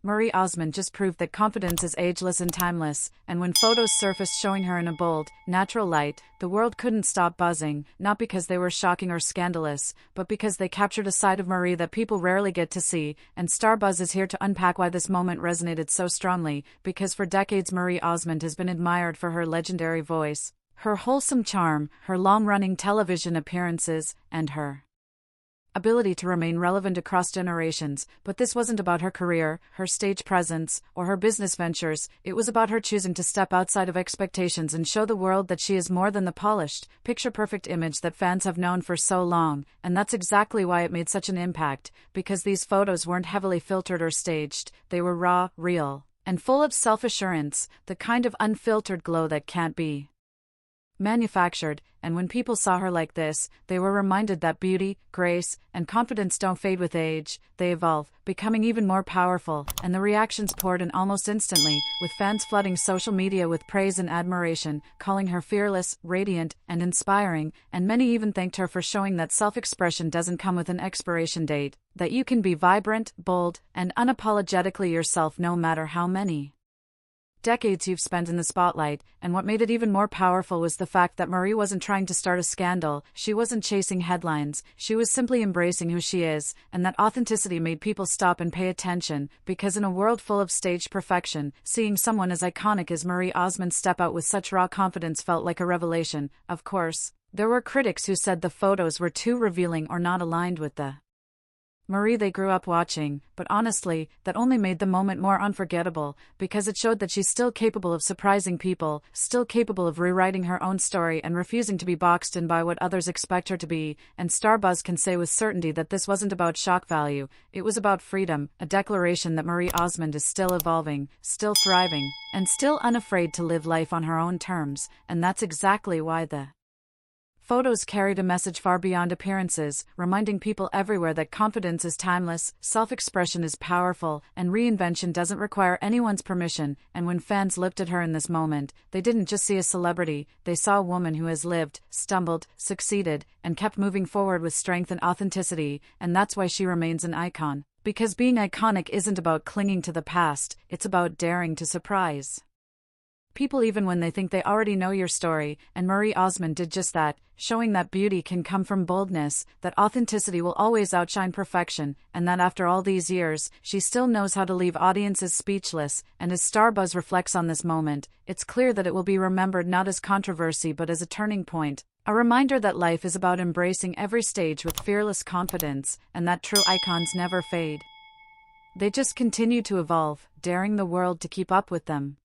Marie Osmond just proved that confidence is ageless and timeless, and when photos surfaced showing her in a bold, natural light, the world couldn't stop buzzing, not because they were shocking or scandalous, but because they captured a side of Marie that people rarely get to see, and Starbuzz is here to unpack why this moment resonated so strongly, because for decades Marie Osmond has been admired for her legendary voice, her wholesome charm, her long-running television appearances, and her ability to remain relevant across generations. But this wasn't about her career, her stage presence, or her business ventures. It was about her choosing to step outside of expectations and show the world that she is more than the polished, picture-perfect image that fans have known for so long. And that's exactly why it made such an impact, because these photos weren't heavily filtered or staged. They were raw, real, and full of self-assurance, the kind of unfiltered glow that can't be manufactured. And when people saw her like this, they were reminded that beauty, grace, and confidence don't fade with age, they evolve, becoming even more powerful. And the reactions poured in almost instantly, with fans flooding social media with praise and admiration, calling her fearless, radiant, and inspiring, and many even thanked her for showing that self-expression doesn't come with an expiration date, that you can be vibrant, bold, and unapologetically yourself no matter how many decades you've spent in the spotlight. And what made it even more powerful was the fact that Marie wasn't trying to start a scandal, she wasn't chasing headlines, she was simply embracing who she is, and that authenticity made people stop and pay attention, because in a world full of staged perfection, seeing someone as iconic as Marie Osmond step out with such raw confidence felt like a revelation. Of course, there were critics who said the photos were too revealing or not aligned with the Marie they grew up watching, but honestly, that only made the moment more unforgettable, because it showed that she's still capable of surprising people, still capable of rewriting her own story and refusing to be boxed in by what others expect her to be. And Starbuzz can say with certainty that this wasn't about shock value, it was about freedom, a declaration that Marie Osmond is still evolving, still thriving, and still unafraid to live life on her own terms. And that's exactly why the photos carried a message far beyond appearances, reminding people everywhere that confidence is timeless, self-expression is powerful, and reinvention doesn't require anyone's permission. And when fans looked at her in this moment, they didn't just see a celebrity, they saw a woman who has lived, stumbled, succeeded, and kept moving forward with strength and authenticity. And that's why she remains an icon. Because being iconic isn't about clinging to the past, it's about daring to surprise people even when they think they already know your story. And Marie Osmond did just that, showing that beauty can come from boldness, that authenticity will always outshine perfection, and that after all these years, she still knows how to leave audiences speechless. And as Starbuzz reflects on this moment, it's clear that it will be remembered not as controversy but as a turning point, a reminder that life is about embracing every stage with fearless confidence, and that true icons never fade. They just continue to evolve, daring the world to keep up with them.